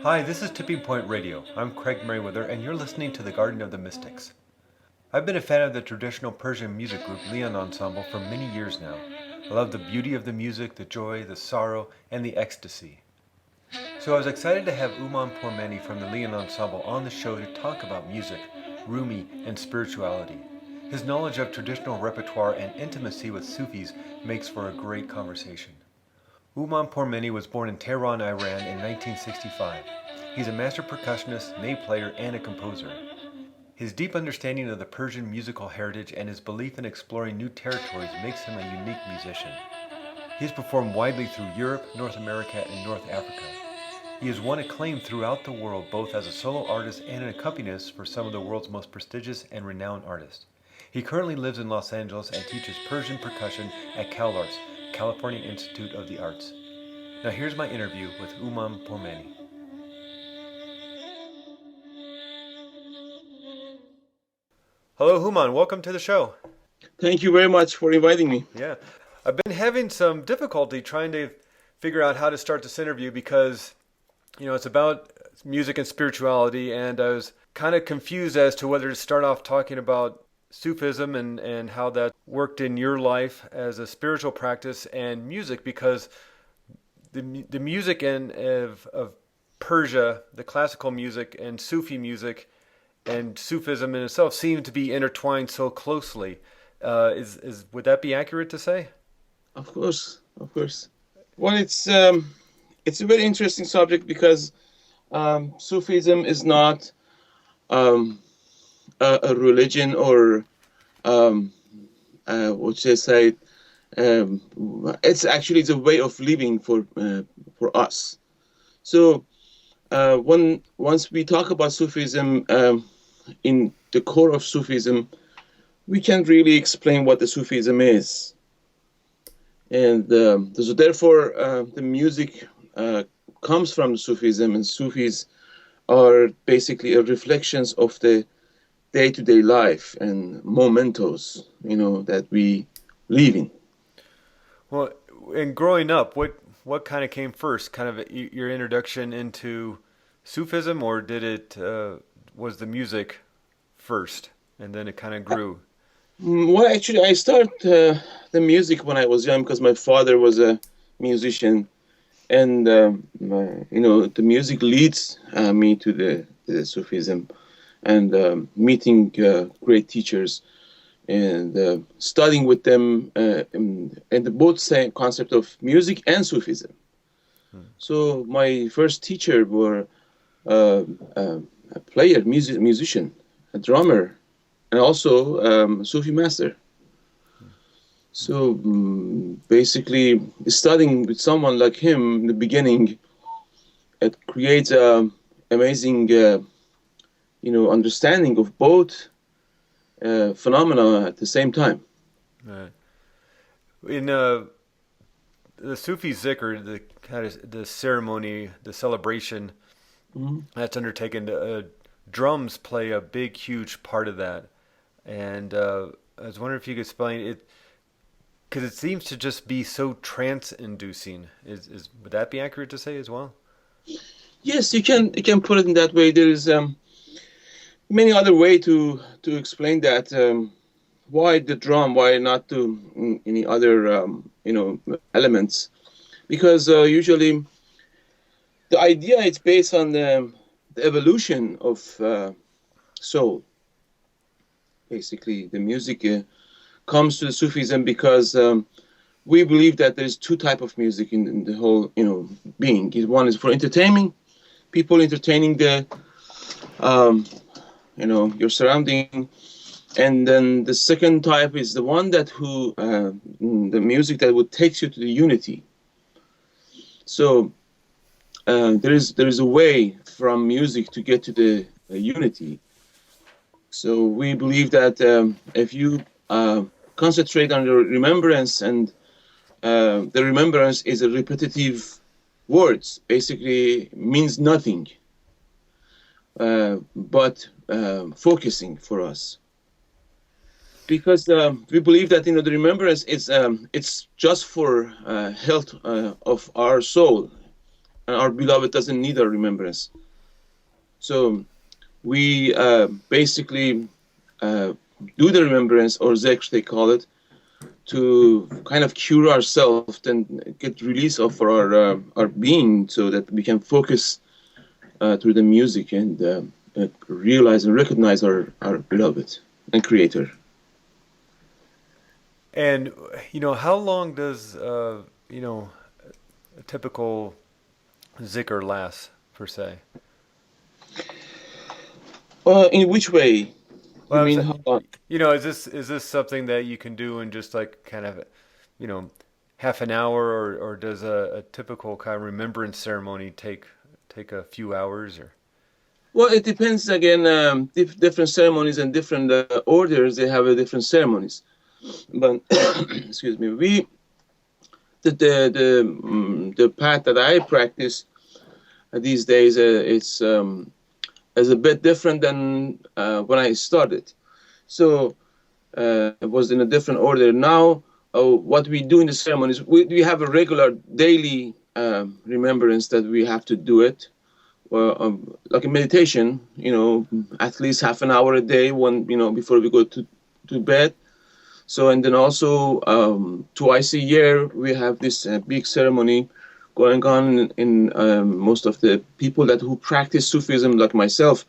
Hi, this is Tipping Point Radio. I'm Craig Merriweather, and you're listening to the Garden of the Mystics. I've been a fan of the traditional Persian music group Lian Ensemble for many years now. I love the beauty of the music, the joy, the sorrow, and the ecstasy. So I was excited to have Houman Pourmehdi from the Lian Ensemble on the show to talk about music, Rumi, and spirituality. His knowledge of traditional repertoire and intimacy with Sufis makes for a great conversation. Houman Pourmehdi was born in Tehran, Iran in 1965. He's a master percussionist, ney player, and a composer. His deep understanding of the Persian musical heritage and his belief in exploring new territories makes him a unique musician. He has performed widely through Europe, North America, and North Africa. He has won acclaim throughout the world both as a solo artist and an accompanist for some of the world's most prestigious and renowned artists. He currently lives in Los Angeles and teaches Persian percussion at CalArts, California Institute of the Arts. Now here's my interview with Houman Pourmehdi. Hello Houman, welcome to the show. Thank you very much for inviting me. Yeah, I've been having some difficulty trying to figure out how to start this interview because, it's about music and spirituality, and I was kind of confused as to whether to start off talking about Sufism and how that worked in your life as a spiritual practice and music, because the music of Persia, the classical music and Sufi music and Sufism in itself seem to be intertwined so closely. Would that be accurate to say? Of course. Well, it's a very interesting subject because Sufism is not a religion or what should I say? It's a way of living for us. So once we talk about Sufism, in the core of Sufism, we can't really explain what the Sufism is, and so therefore the music comes from Sufism, and Sufis are basically a reflections of the day-to-day life and mementos, that we live in. Well, and growing up, what kind of came first? Kind of your introduction into Sufism, or was the music first, and then it kind of grew? Well, actually, I started the music when I was young because my father was a musician, and the music leads me to the Sufism, and meeting great teachers and studying with them, and the both same concept of music and Sufism. So my first teacher were a player, musician, a drummer, and also Sufi master. So basically, studying with someone like him in the beginning, it creates amazing, understanding of both phenomena at the same time. Right. In the Sufi zikr, the ceremony, the celebration that's undertaken, drums play a big, huge part of that. And I was wondering if you could explain it, because it seems to just be so trance-inducing. Would that be accurate to say as well? Yes, you can put it in that way. There is many other way to explain that. Why the drum? Why not do any other elements? Because usually the idea is based on the evolution of soul. Basically, the music comes to the Sufism because we believe that there's two type of music in the whole being. One is for entertaining people, entertaining the your surrounding, and then the second type is the one that the music that would takes you to the unity. So there is a way from music to get to the unity. So we believe that if you concentrate on your remembrance, and the remembrance is a repetitive words, basically means nothing, but focusing for us. Because we believe that the remembrance is it's just for health of our soul, and our beloved doesn't need our remembrance. So we basically do the remembrance, or zikr they call it, to kind of cure ourselves and get release of our being, so that we can focus through the music and realize and recognize our beloved and creator. And how long does a typical zikr last per se? In which way? You Well, mean how long? is this something that you can do in just like kind of, half an hour, or does a typical kind of remembrance ceremony take a few hours, or? Well, it depends again. Different ceremonies and different orders, they have different ceremonies. But excuse me, the path that I practice these days, it's is a bit different than when I started. So it was in a different order. Now, what we do in the ceremonies, we have a regular daily remembrance that we have to do it. Like a meditation, at least half an hour a day, before we go to bed. So, and then also twice a year we have this big ceremony going on in most of the people who practice Sufism, like myself.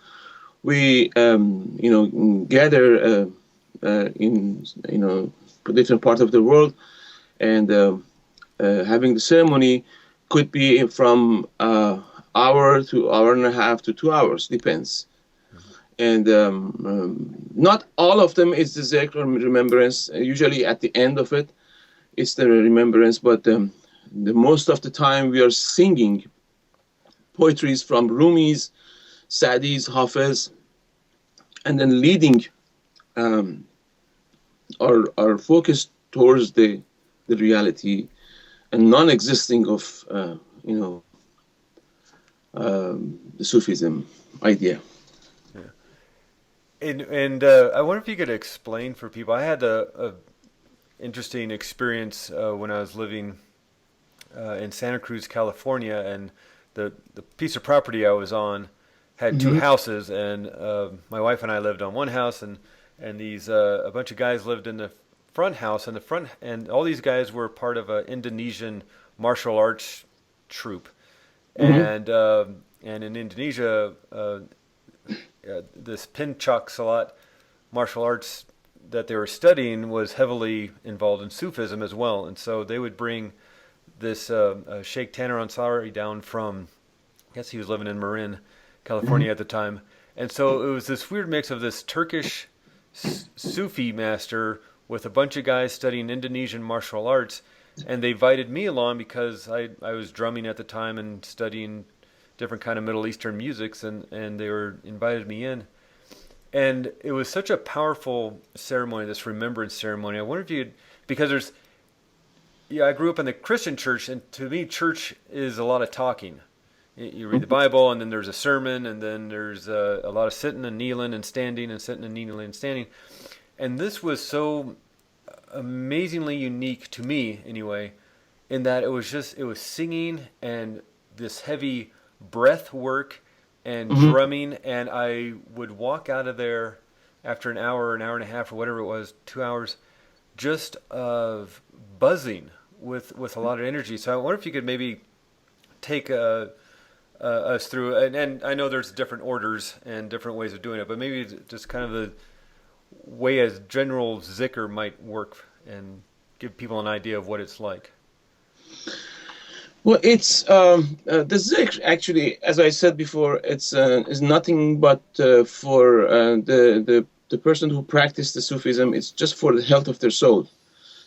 We gather in different parts of the world, and having the ceremony could be from hour to hour and a half to 2 hours, depends. And not all of them is the zikr or remembrance. Usually at the end of it, it's the remembrance. But the most of the time we are singing poetries from Rumis, Sadis, Hafiz, and then leading our focus towards the reality and non-existing of the Sufism idea. And I wonder if you could explain for people. I had a interesting experience when I was living in Santa Cruz, California, and the piece of property I was on had two houses, and my wife and I lived on one house, and these a bunch of guys lived in the front house, and all these guys were part of an Indonesian martial arts troupe, and in Indonesia. This Pencak Silat martial arts that they were studying was heavily involved in Sufism as well, and so they would bring this Sheikh Tanner Ansari down from, I guess he was living in Marin, California at the time, and so it was this weird mix of this Turkish Sufi master with a bunch of guys studying Indonesian martial arts, and they invited me along because I was drumming at the time and studying different kind of Middle Eastern musics, and they invited me in, and it was such a powerful ceremony, this remembrance ceremony. I wonder if because I grew up in the Christian church, and to me, church is a lot of talking. You read the Bible, and then there's a sermon, and then there's a lot of sitting and kneeling and standing and sitting and kneeling and standing, and this was so amazingly unique to me, anyway, in that it was singing and this heavy breath work and drumming, and I would walk out of there after an hour and a half, or whatever it was, 2 hours, just buzzing with a lot of energy. So I wonder if you could maybe take us through, and I know there's different orders and different ways of doing it, but maybe just kind of the way a general zikr might work and give people an idea of what it's like. Well, it's the zikr, actually, as I said before, it's is nothing but for the person who practices the Sufism. It's just for the health of their soul.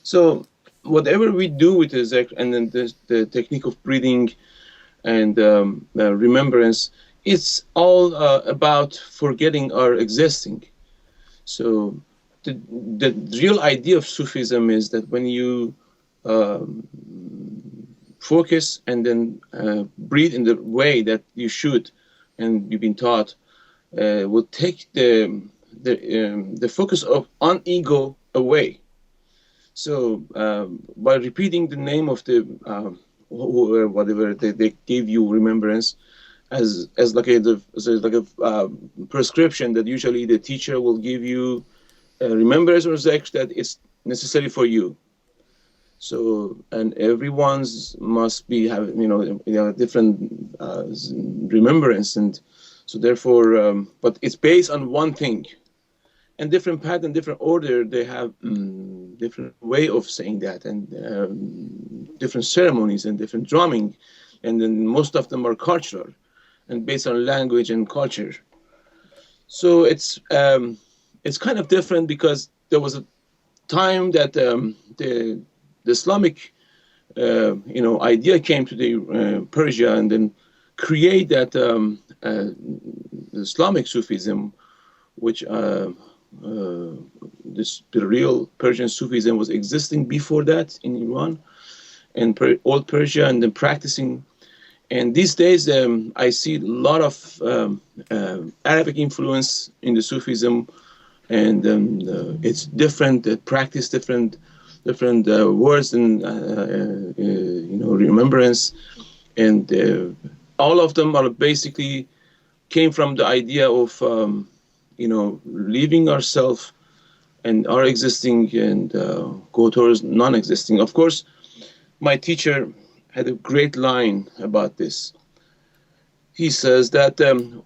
So whatever we do with the zikr, and then the technique of breathing and remembrance, it's all about forgetting our existing. So the real idea of Sufism is that when you focus and then breathe in the way that you should, and you've been taught, will take the focus on ego away. So by repeating the name of the whatever they give you remembrance as like a prescription that usually the teacher will give you remembrance or zikr that is necessary for you. So, and everyone's must be having, different remembrance, and so therefore, but it's based on one thing, and different pattern, different order. They have different way of saying that, and different ceremonies and different drumming, and then most of them are cultural, and based on language and culture. So it's kind of different because there was a time that the Islamic idea came to the Persia, and then create that Islamic Sufism, which the real Persian Sufism was existing before that in Iran and old Persia, and then practicing. And these days, I see a lot of Arabic influence in the Sufism, and it's different, practice different words and remembrance, and all of them are basically came from the idea of leaving ourselves and our existing and go towards non-existing. Of course, my teacher had a great line about this. He says that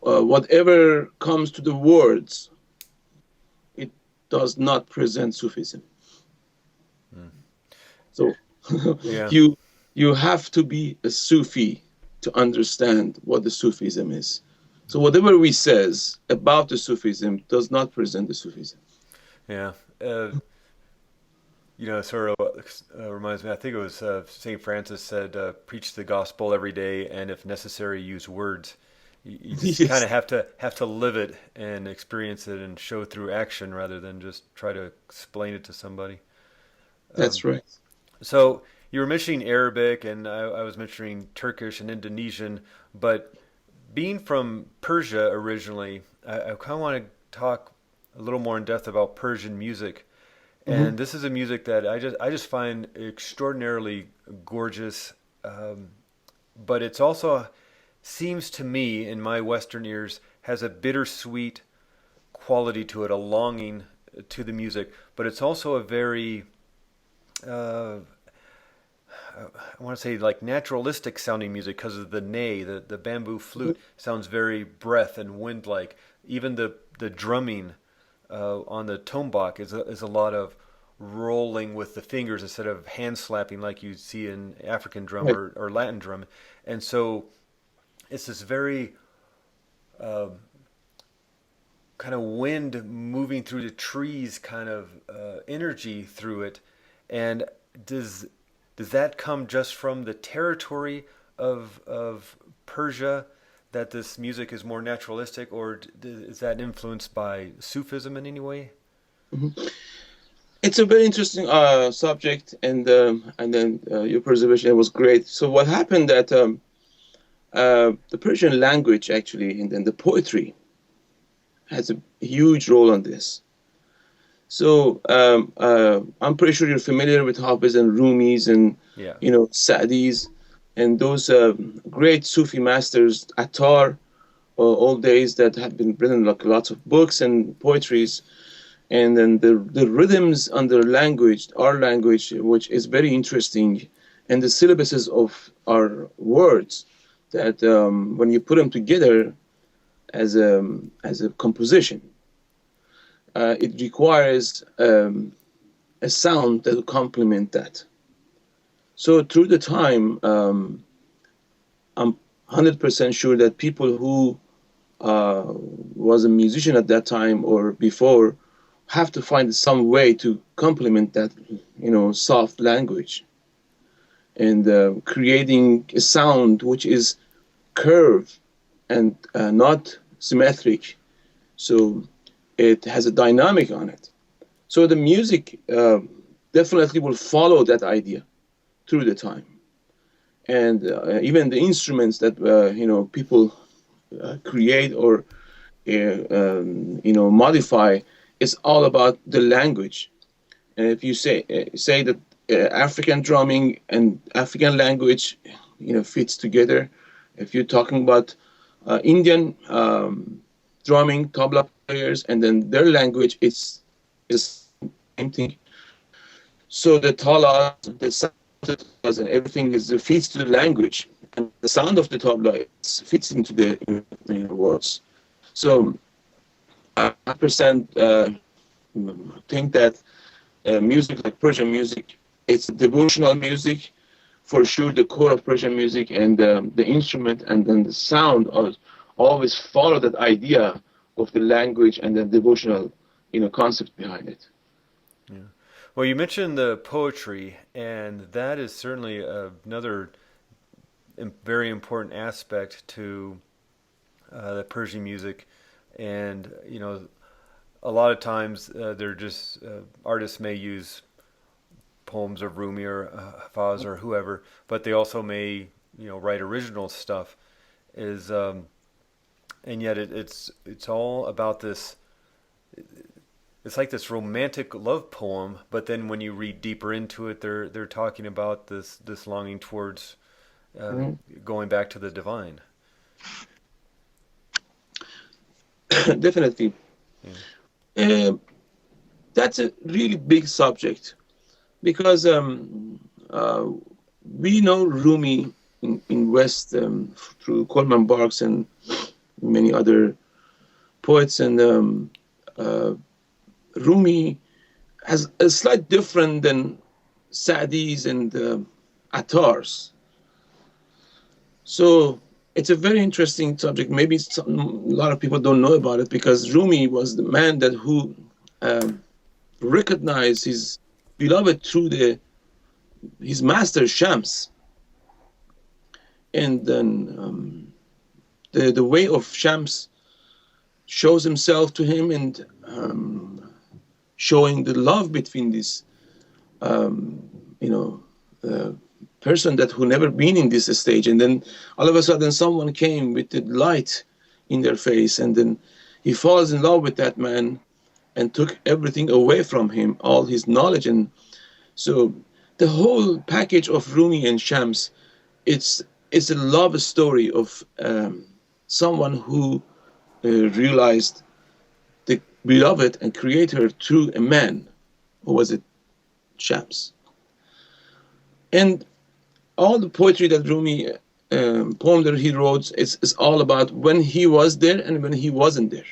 whatever comes to the words, it does not present Sufism. So Yeah. you have to be a Sufi to understand what the Sufism is. So whatever we says about the Sufism does not present the Sufism. Yeah. Sort of reminds me, I think it was St. Francis said, preach the gospel every day, and if necessary, use words. You just Yes. kind of have to live it and experience it and show through action rather than just try to explain it to somebody. That's right. So you were mentioning Arabic, and I was mentioning Turkish and Indonesian, but being from Persia originally, I kind of want to talk a little more in depth about Persian music. And this is a music that I just find extraordinarily gorgeous, but it's also seems to me in my Western ears has a bittersweet quality to it, a longing to the music, but it's also a very I want to say like naturalistic sounding music because of the ney, the bamboo flute sounds very breath and wind like. Even the drumming on the tombak is a lot of rolling with the fingers instead of hand slapping like you see in African drum Right. or Latin drum. And so it's this very kind of wind moving through the trees kind of energy through it. And does that come just from the territory of Persia, that this music is more naturalistic, or is that influenced by Sufism in any way? It's a very interesting subject, and then your preservation was great. So what happened that the Persian language actually, and then the poetry has a huge role on this. So I'm pretty sure you're familiar with Hafiz and Rumis and Yeah. Sa'dis and those great Sufi masters, Attar, old days that have been written like lots of books and poetries, and then the rhythms on their language, our language, which is very interesting, and the syllabuses of our words that when you put them together as a composition, it requires a sound that will complement that. So through the time, I'm 100% sure that people who was a musician at that time or before have to find some way to complement that, soft language, and creating a sound which is curved and not symmetric. So it has a dynamic on it. So the music definitely will follow that idea through the time. And even the instruments that people create or modify, it's all about the language. And if you say that African drumming and African language, fits together. If you're talking about Indian drumming, tabla players, and then their language, it's the same thing. So the talas, the sound of the talas, and everything fits to the language, and the sound of the tabla fits into the words. So I 100% think that music like Persian music, it's devotional music, for sure. The core of Persian music and the instrument and then the sound always follow that idea of the language and the devotional, concept behind it. Yeah. Well, you mentioned the poetry, and that is certainly another very important aspect to the Persian music. And a lot of times they're just artists may use poems of Rumi or Hafez or whoever, but they also may write original stuff. And yet it's all about this. It's like this romantic love poem, but then when you read deeper into it, they're talking about this longing towards going back to the divine. Definitely. Yeah. That's a really big subject because we know Rumi in West through Coleman Barks and many other poets, and Rumi has a slight different than Sa'dis and Attars. So it's a very interesting subject. Maybe a lot of people don't know about it because Rumi was the man who recognized his beloved through his master Shams, and then the way of Shams shows himself to him and showing the love between this person who never been in this stage, and then all of a sudden someone came with the light in their face, and then he falls in love with that man and took everything away from him, all his knowledge. And so the whole package of Rumi and Shams, it's a love story of someone who realized the beloved and creator through a man who was a Shams. And all the poetry that Rumi, poem that he wrote, is all about when he was there and when he wasn't there.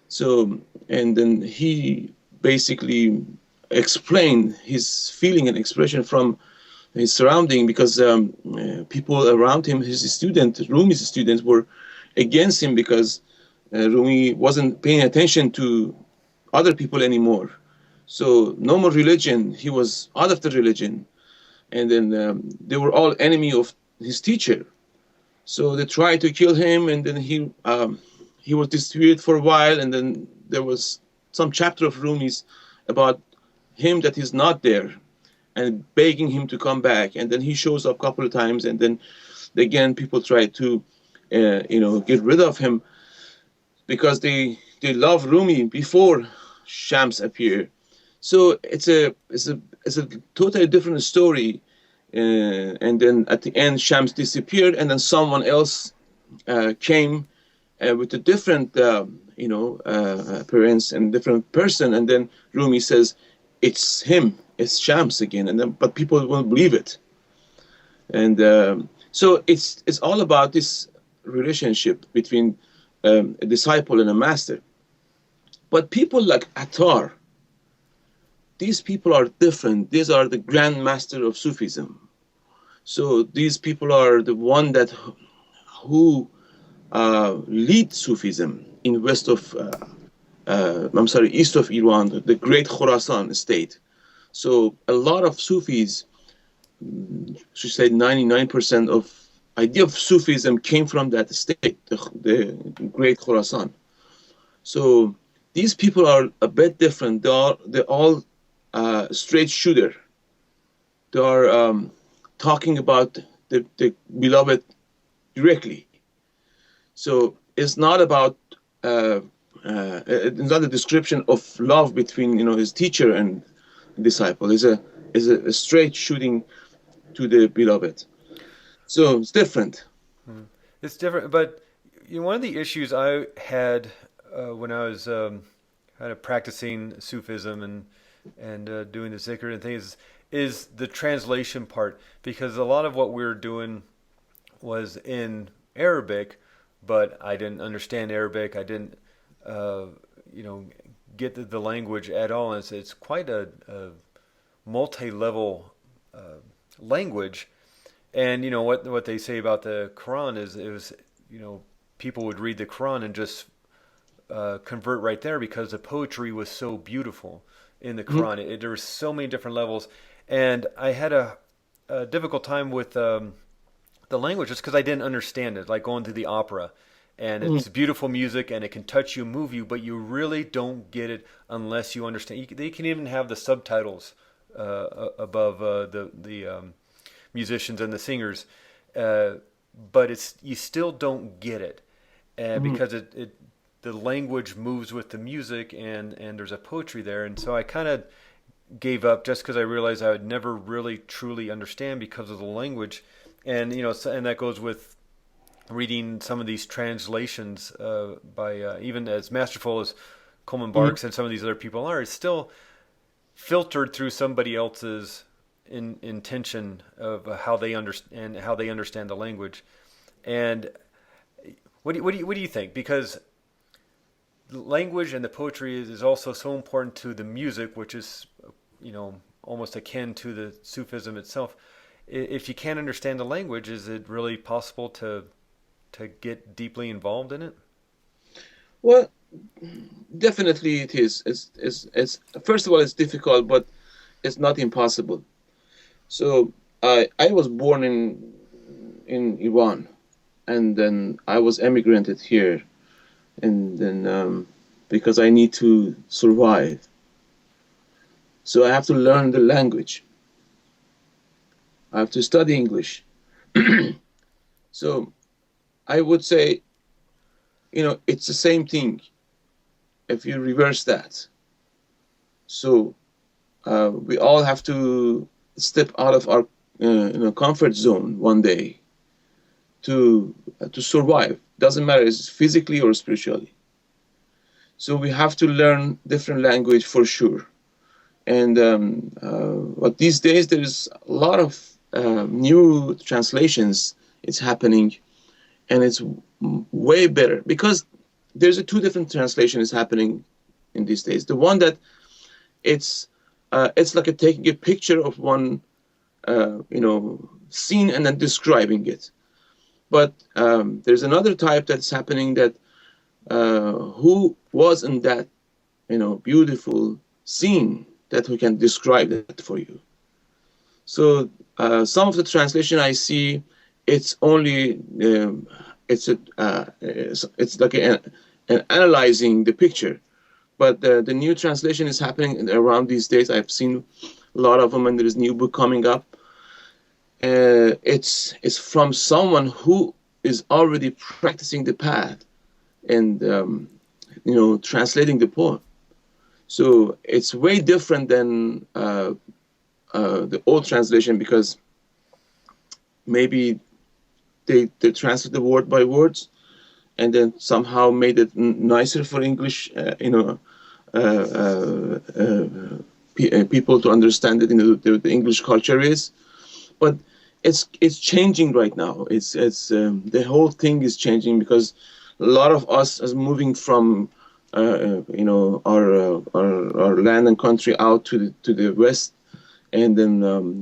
So, and then he basically explained his feeling and expression from his surrounding, because people around him, Rumi's students, were against him because Rumi wasn't paying attention to other people anymore. So no more religion. He was out of the religion. And then they were all enemy of his teacher. So they tried to kill him, and then he was disappeared for a while, and then there was some chapter of Rumi's about him that he's not there and begging him to come back, and then he shows up a couple of times, and then again people try to get rid of him because they love Rumi before Shams appeared. So it's a totally different story, and then at the end Shams disappeared, and then someone else came with a different appearance and different person, and then Rumi says it's him, it's Shams again, and then but people won't believe it. And so it's all about this relationship between a disciple and a master. But people like Attar, these people are different. These are the grand master of Sufism. So these people are the one who lead Sufism in east of Iran, the great Khorasan state. So a lot of Sufis, she said 99% of idea of Sufism came from that state, the great Khorasan. So these people are a bit different. They're all straight shooter. They are talking about the beloved directly. So it's not about it's not a description of love between his teacher and disciple. It's is a straight shooting to the beloved. So it's different. It's different, but one of the issues I had when I was kind of practicing Sufism and doing the zikr and things is the translation part, because a lot of what we were doing was in Arabic, but I didn't understand Arabic. I didn't, uh, you know, get the language at all. And it's quite a multi-level language. And what they say about the Quran is it was people would read the Quran and just convert right there because the poetry was so beautiful in the Mhm. Quran. There were so many different levels, and I had a difficult time with the language just because I didn't understand it. Like going to the opera, and Mhm. it's beautiful music and it can touch you, move you, but you really don't get it unless you understand. They can even have the subtitles above the musicians and the singers, uh, but you still don't get it Mhm. because it the language moves with the music and there's a poetry there, and so I kind of gave up just because I realized I would never really truly understand because of the language, and and that goes with reading some of these translations by even as masterful as Coleman Mhm. Barks and some of these other people are, it's still filtered through somebody else's intention of how they understand the language. And what do you think? Because the language and the poetry is also so important to the music, which is almost akin to the Sufism itself. If you can't understand the language, is it really possible to get deeply involved in it? Well, definitely it is. It's first of all, it's difficult, but it's not impossible. So I was born in Iran, and then I was emigrated here, and then because I need to survive, so I have to learn the language. I have to study English. So I would say, it's the same thing if you reverse that. So we all have to step out of our comfort zone one day to survive. Doesn't matter if it's physically or spiritually. So we have to learn different language for sure. And but these days there's a lot of new translations. It's happening, and it's way better because there's a two different translations happening in these days. The one that it's it's like taking a picture of one scene and then describing it. But there's another type that's happening that who was in that beautiful scene that we can describe that for you. So some of the translation I see, it's only it's like an analyzing the picture. But the new translation is happening around these days. I've seen a lot of them, and there's a new book coming up. It's from someone who is already practicing the path and translating the poem. So it's way different than the old translation because maybe they translate the word by words and then somehow made it nicer for English, people to understand it. The English culture is, but it's changing right now. It's the whole thing is changing because a lot of us is moving from our land and country out to the west, and then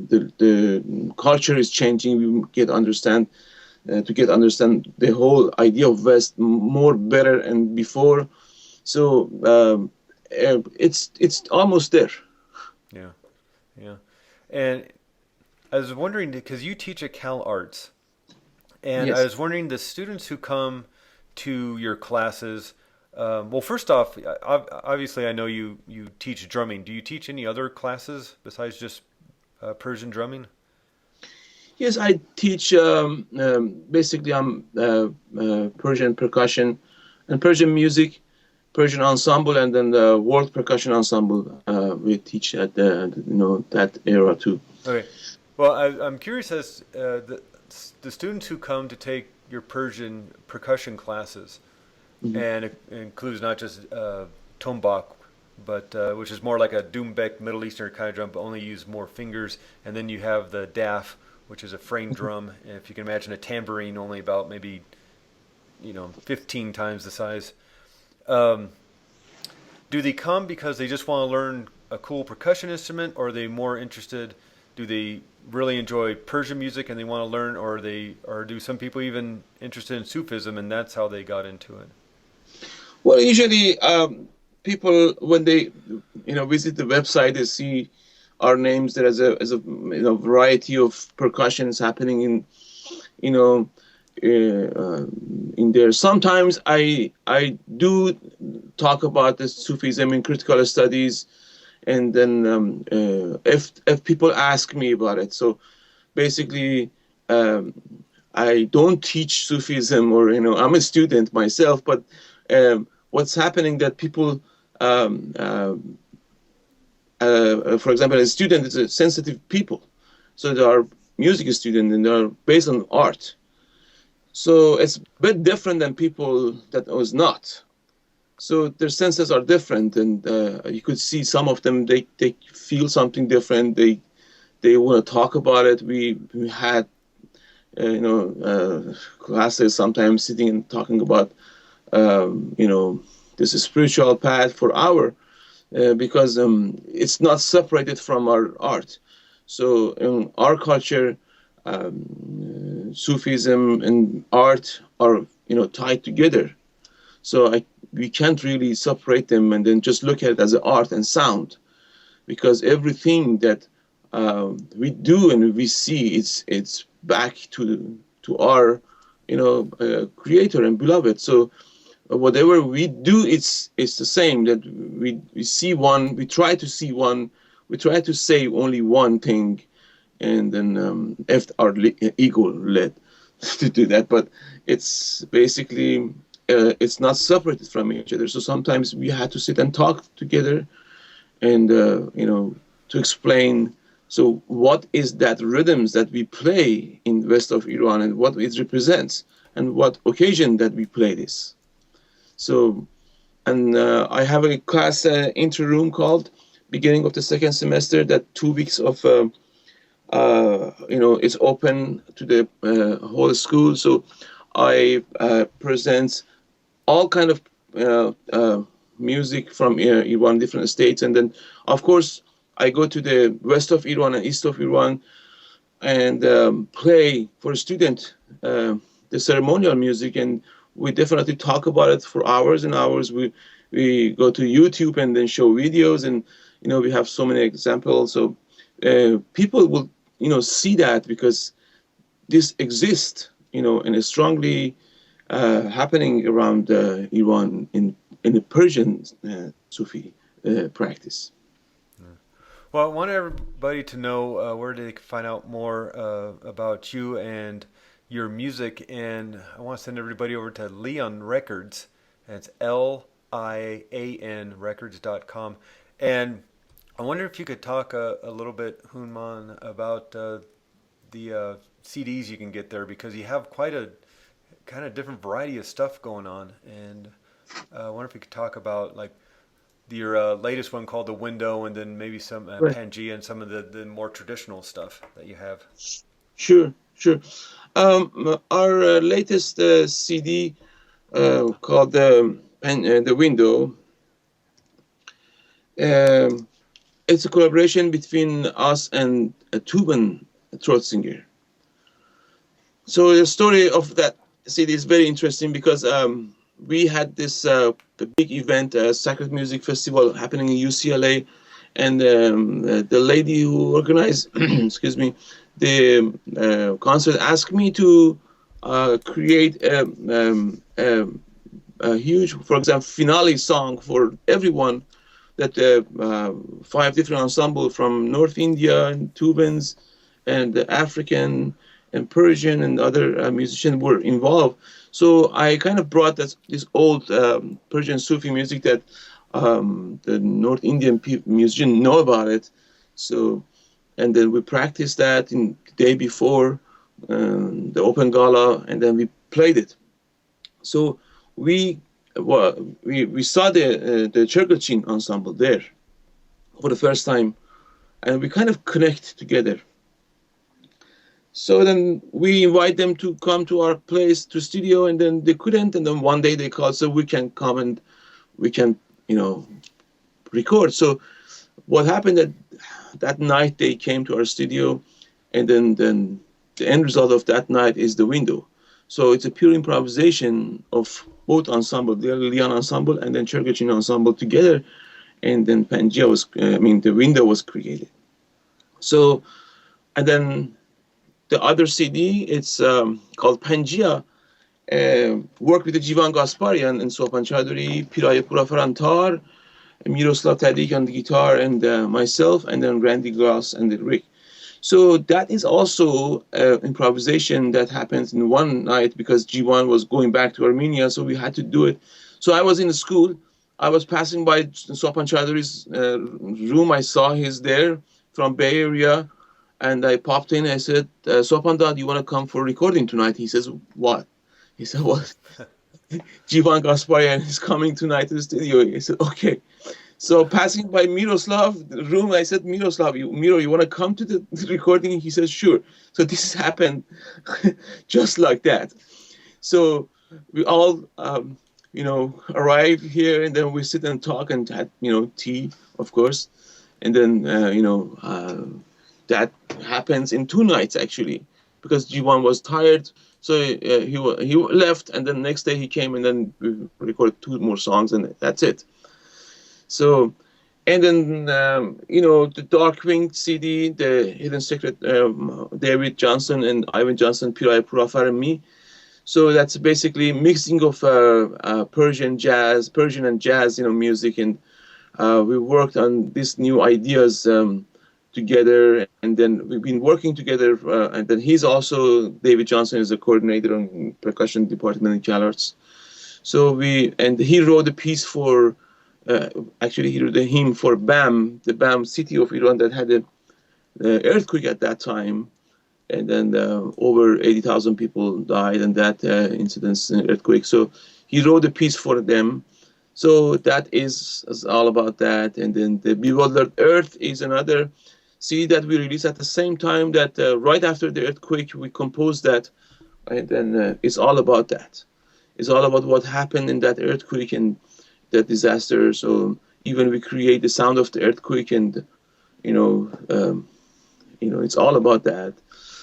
the culture is changing. We get understand to get understand the whole idea of West more better and before. So it's almost there. Yeah, yeah. And I was wondering because you teach at Cal Arts, and I Yes. was wondering the students who come to your classes. Well, first off, obviously I know you teach drumming. Do you teach any other classes besides just Persian drumming? Yes, I teach. Basically, I'm Persian percussion and Persian music, Persian ensemble, and then the world percussion ensemble. We teach at that era too. Okay. Well, I'm curious as the students who come to take your Persian percussion classes, Mm-hmm. and it includes not just tombak, but which is more like a doumbek Middle Eastern kind of drum, but only use more fingers, and then you have the daf, which is a frame drum. And if you can imagine a tambourine, only about maybe 15 times the size. Do they come because they just want to learn a cool percussion instrument, or are they more interested? Do they really enjoy Persian music and they want to learn, or do some people even interested in Sufism and that's how they got into it? Well, usually people, when they visit the website, they see our names. There is a variety of percussions happening in there. Sometimes I do talk about the Sufism in critical studies, and then if people ask me about it. So basically, I don't teach Sufism, or I'm a student myself, but what's happening that people, for example, a student is a sensitive people, so they are music students and they are based on art. So it's a bit different than people that was not. So their senses are different, and you could see some of them, they feel something different. They want to talk about it. We had classes sometimes sitting and talking about this spiritual path for hour, because it's not separated from our art. So in our culture, Sufism and art are tied together. So we can't really separate them and then just look at it as an art and sound, because everything that we do and we see, it's back to our creator and beloved. So whatever we do, it's the same. That we see one, we try to see one, we try to say only one thing, and then if our ego led to do that, but it's basically it's not separated from each other. So sometimes we had to sit and talk together, and to explain. So what is that rhythms that we play in west of Iran, and what it represents, and what occasion that we play this. So, and I have a class inter-room called beginning of the second semester, that 2 weeks of it's open to the whole school. So I present all kind of music from Iran, different states, and then of course I go to the west of Iran and east of Iran and play for a student the ceremonial music, and we definitely talk about it for hours and hours. We go to YouTube and then show videos, and we have so many examples. So people will see that, because this exists and is strongly happening around Iran in the Persian Sufi practice. Well, I want everybody to know where they can find out more about you and your music, and I want to send everybody over to Lian Records. That's LIAN records.com. And I wonder if you could talk a little bit, Houman, about the CDs you can get there, because you have quite a kind of different variety of stuff going on. And I wonder if you could talk about like your latest one called The Window, and then maybe some Pangea and some of the more traditional stuff that you have. Sure. Our latest CD called The Window. It's a collaboration between us and a Tuban throat singer. So the story of that CD is very interesting, because we had this big event, a Sacred Music Festival happening in UCLA, and the lady who organized, excuse me, the concert asked me to create a huge, for example, finale song for everyone. That 5 different ensembles from North India and Tubans and African and Persian and other musicians were involved. So I kind of brought this old Persian Sufi music that the North Indian musicians know about it. So, and then we practiced that in the day before the open gala, and then we played it. So we we saw the Chergochin ensemble there for the first time, and we kind of connect together. So then we invite them to come to our place, to studio, and then they couldn't. And then one day they called, so we can come and we can, record. So what happened that night they came to our studio, and then the end result of that night is the window. So it's a pure improvisation of both ensemble, the Lian Ensemble and then Chergochin Ensemble together, and then the window was created. So, and then the other CD, it's called Pangia, worked with the Jivan Gasparian and Sopan Chowdhury, Piraye Purafarantar, Miroslav Tadik on the guitar, and myself, and then Randy Gross and the Rick. So that is also improvisation that happens in one night because Jivan was going back to Armenia, so we had to do it. So I was in the school. I was passing by Sopan Chowdhury's room. I saw he's there from Bay Area. And I popped in. I said, Sopanda, do you want to come for recording tonight? He says, what? He said, what? Jivan Gasparian is coming tonight to the studio. He said, okay. So passing by Miroslav, the room, I said, Miroslav, Miro, you want to come to the recording? He says, sure. So this happened just like that. So we all, arrive here, and then we sit and talk and had, tea, of course. And then, that happens in 2 nights, actually, because Jivan was tired. So he left, and then next day he came, and then we recorded 2 more songs, and that's it. So, and then, the Darkwing CD, the Hidden Secret, David Johnson and Ivan Johnson, Piraye Purafar and me. So that's basically mixing of Persian and jazz, music. And we worked on these new ideas together, and then we've been working together, and then he's David Johnson is a coordinator on percussion department in CalArts. So he wrote a piece for, actually he wrote a hymn for BAM, the BAM city of Iran that had an earthquake at that time, and then over 80,000 people died in that incident, earthquake. So he wrote a piece for them. So that is all about that. And then the Bewildered Earth is another CD that we released at the same time that right after the earthquake, we composed that. And then it's all about that. It's all about what happened in that earthquake and that disaster. So even we create the sound of the earthquake, and, it's all about that.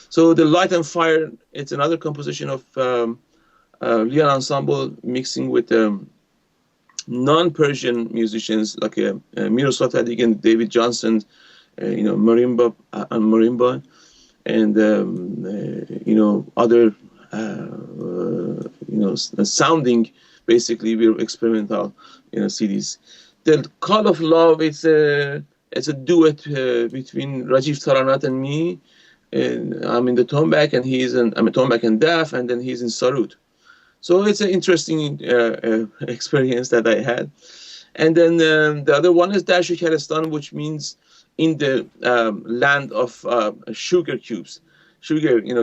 So the Light and Fire, it's another composition of Lian Ensemble mixing with non-Persian musicians like Miroslav Tadik and David Johnson, marimba and other sounding, basically we're experimental CDs. The Call of Love, it's a duet between Rajiv Taranat and me, and I'm in the tombak and I'm a tombak and daf, and then he's in sarut. So it's an interesting experience that I had. And then the other one is Dashu Karestan, which means in the land of sugar cubes,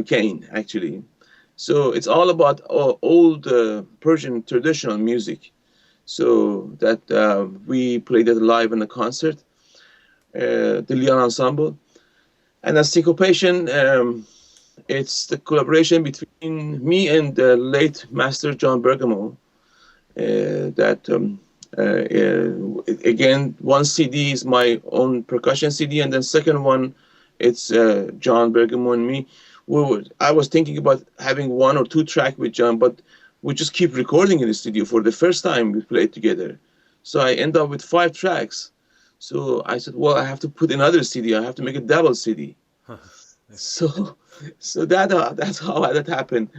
cane, actually. So it's all about old Persian traditional music. So that we played it live in a concert, the Lian Ensemble. And as Syncopation, it's the collaboration between me and the late master John Bergamo. Again, one CD is my own percussion CD, and then second one, it's John Bergamo and me. I was thinking about having 1 or 2 tracks with John, but we just keep recording in the studio. For the first time we played together, so I end up with 5 tracks. So I said, well, I have to put another CD. I have to make a double CD. So that's how that happened.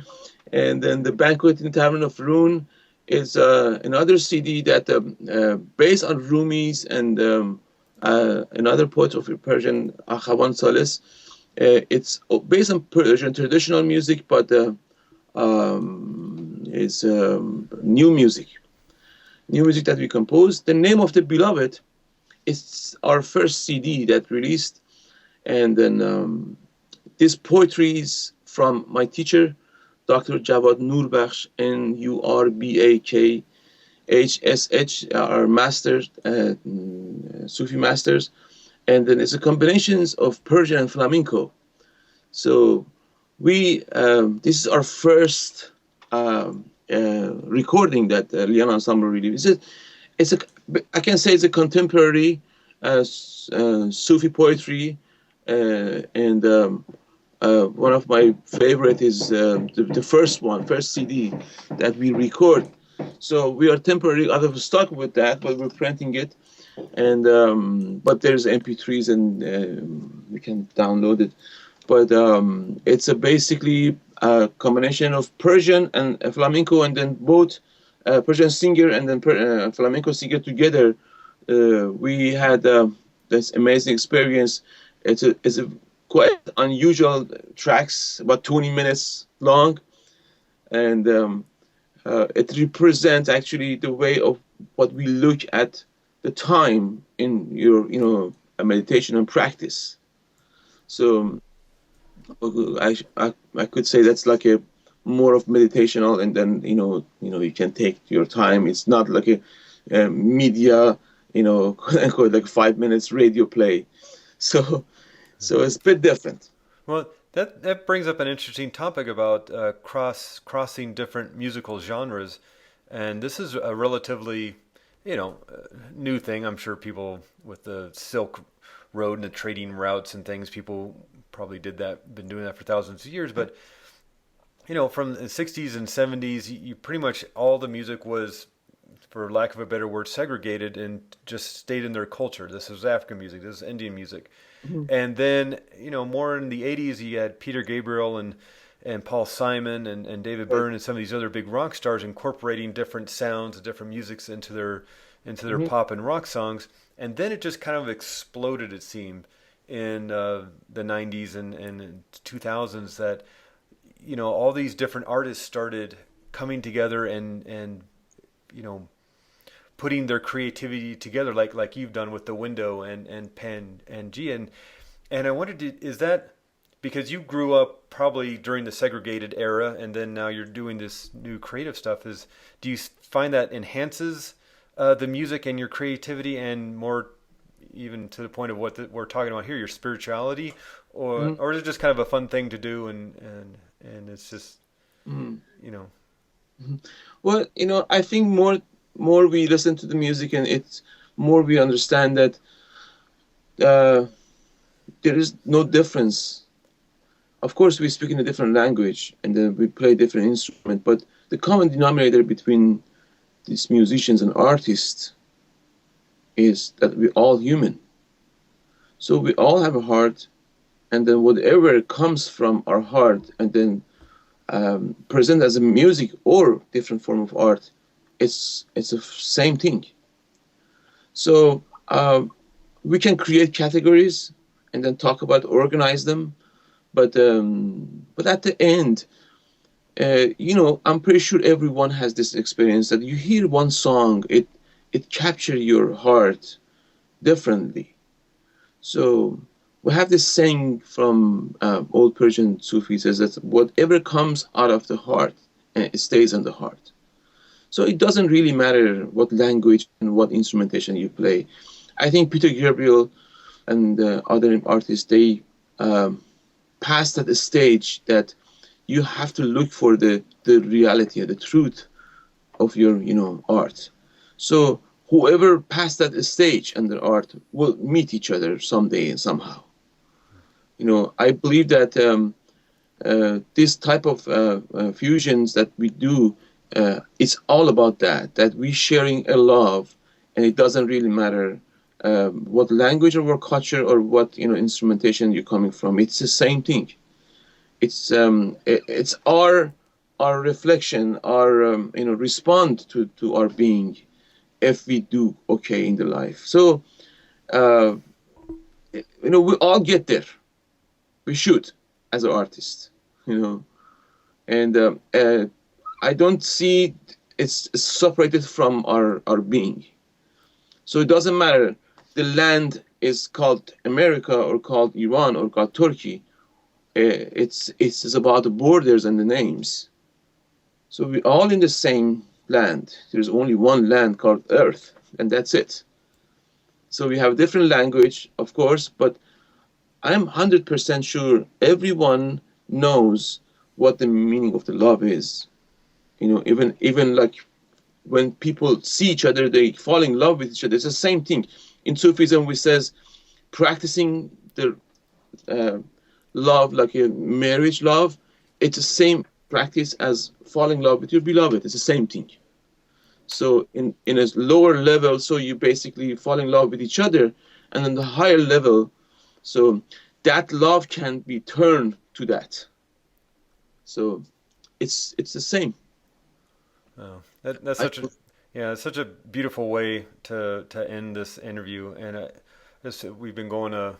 And then the Banquet in the Tavern of Rune is another CD that based on Rumi's and another poet of Persian, Houman Salis. It's based on Persian traditional music, but is new music that we composed. The name of the Beloved is our first CD that released, and then this poetry is from my teacher, Dr. Jawad Nurbakhsh, Nurbakshh, our master, Sufi masters, and then it's a combination of Persian and flamenco. So we this is our first recording that Lian Ensemble released. It's a I can say it's a contemporary Sufi poetry, and one of my favorite is the first CD that we record. So we are temporarily out of stock with that, but we're printing it, and but there's MP3s and we can download it. But it's a basically a combination of Persian and flamenco, and then both Persian singer and then flamenco singer together. We had this amazing experience. It's a quite unusual tracks, about 20 minutes long, and it represents actually the way of what we look at the time in your a meditation and practice. So I could say that's like a more of meditational, and then you can take your time. It's not like a media like 5 minutes radio play. So it's a bit different. Well, that brings up an interesting topic about crossing different musical genres, and this is a relatively new thing. I'm sure people with the Silk Road and the trading routes and things, people probably been doing that for thousands of years. But from the 60s and 70s, you pretty much all the music was, for lack of a better word, segregated and just stayed in their culture. This was African music, this is Indian music. Mm-hmm. And then, more in the 80s, you had Peter Gabriel and Paul Simon and David Byrne and some of these other big rock stars incorporating different sounds and different musics into their mm-hmm. pop and rock songs. And then it just kind of exploded, it seemed, in the 90s and 2000s, that all these different artists started coming together and putting their creativity together, like you've done with The Window and Pen and G. And I wondered, is that because you grew up probably during the segregated era, and then now you're doing this new creative stuff? Do you find that enhances the music and your creativity, and more even to the point of what we're talking about here, your spirituality, or mm-hmm. or is it just kind of a fun thing to do, and it's just mm-hmm. Mm-hmm. Well, I think more we listen to the music, and it's more we understand that there is no difference. Of course, we speak in a different language, and then we play different instrument, but the common denominator between these musicians and artists is that we're all human. So we all have a heart, and then whatever comes from our heart and then present as a music or different form of art, it's the same thing. So we can create categories and then organize them, but at the end, I'm pretty sure everyone has this experience that you hear one song, it captures your heart differently. So we have this saying from old Persian Sufis, says that whatever comes out of the heart, it stays in the heart. So it doesn't really matter what language and what instrumentation you play. I think Peter Gabriel and other artists, they passed that stage that you have to look for the reality, the truth of your art. So whoever passed that stage and their art will meet each other someday and somehow. I believe that this type of fusions that we do, it's all about that we sharing a love, and it doesn't really matter what language or what culture or what instrumentation you're coming from. It's the same thing. It's our reflection, our respond to our being, if we do okay in the life. So we all get there. We should, as an artist, and I don't see it's separated from our being. So it doesn't matter. The land is called America or called Iran or called Turkey. It's about the borders and the names. So we're all in the same land. There's only one land called Earth, and that's it. So we have different language, of course, but I'm 100% sure everyone knows what the meaning of the love is. Even like when people see each other, they fall in love with each other. It's the same thing. In Sufism, we says practicing the love, like a marriage love, it's the same practice as falling in love with your beloved. It's the same thing. So in a lower level, so you basically fall in love with each other, and on the higher level, so that love can be turned to that. So it's the same. Oh, that's it's such a beautiful way to end this interview, and we've been going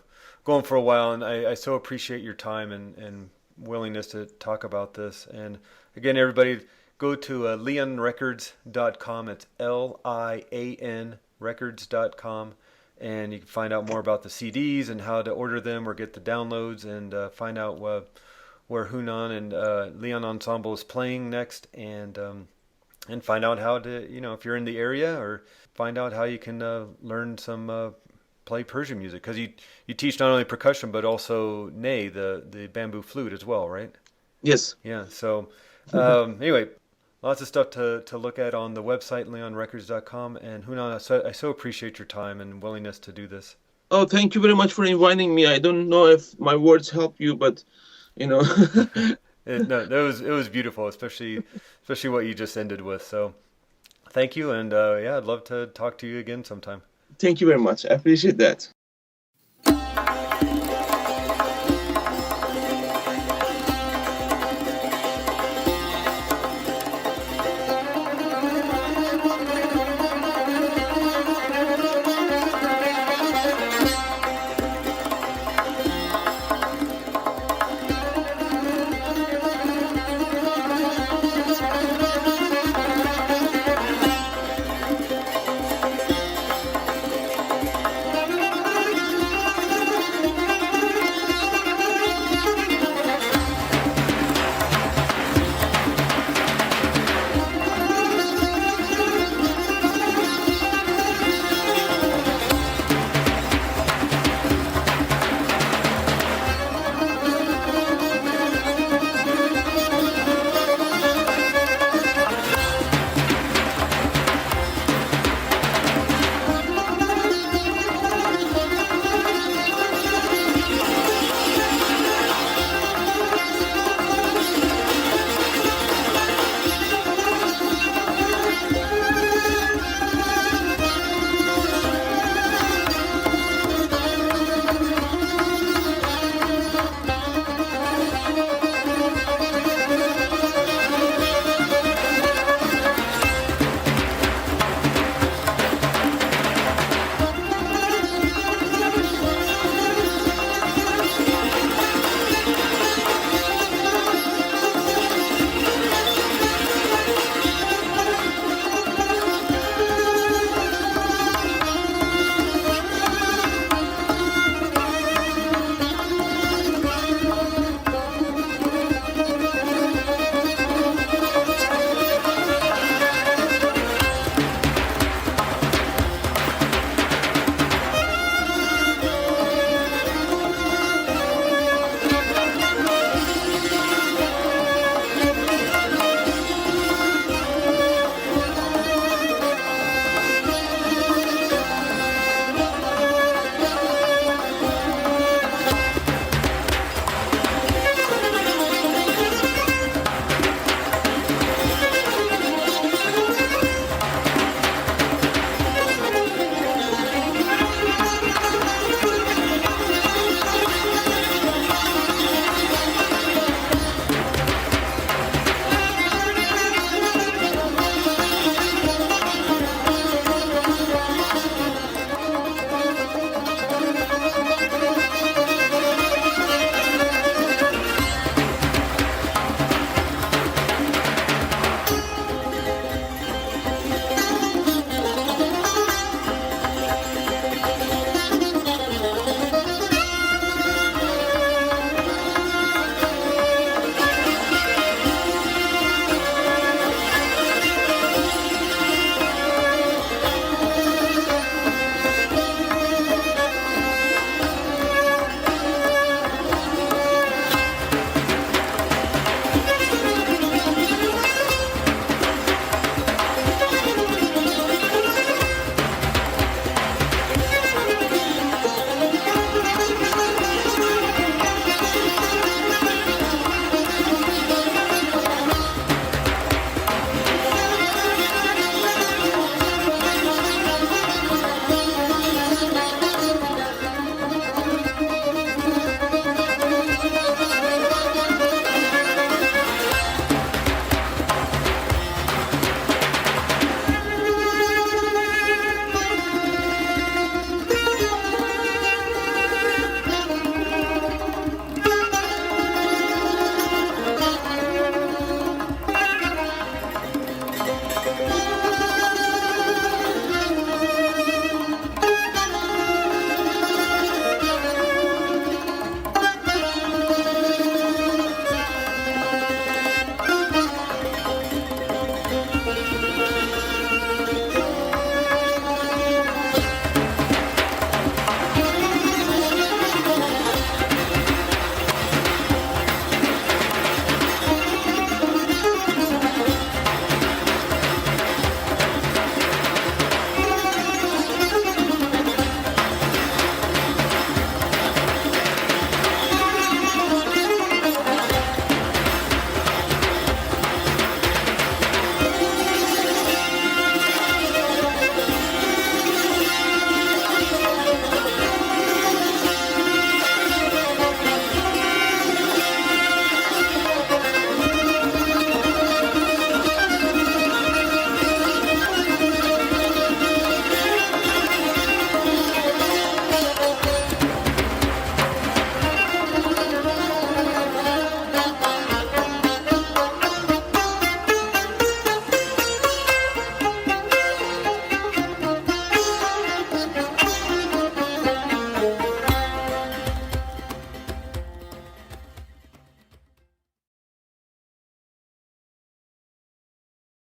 for a while, and I so appreciate your time and willingness to talk about this. And again, everybody, go to lianrecords.com. It's LIAN records.com, and you can find out more about the CDs and how to order them or get the downloads, and find out where Houman and Lian Ensemble is playing next, and find out how to, if you're in the area, or find out how you can learn some play Persian music, because you teach not only percussion but also ney, the bamboo flute as well, right? Yes. Yeah. So anyway, lots of stuff to look at on the website, lianrecords.com. And Houman, I so appreciate your time and willingness to do this. Oh, thank you very much for inviting me. I don't know if my words help you, but No, it was beautiful, especially what you just ended with. So thank you, and I'd love to talk to you again sometime. Thank you very much. I appreciate that.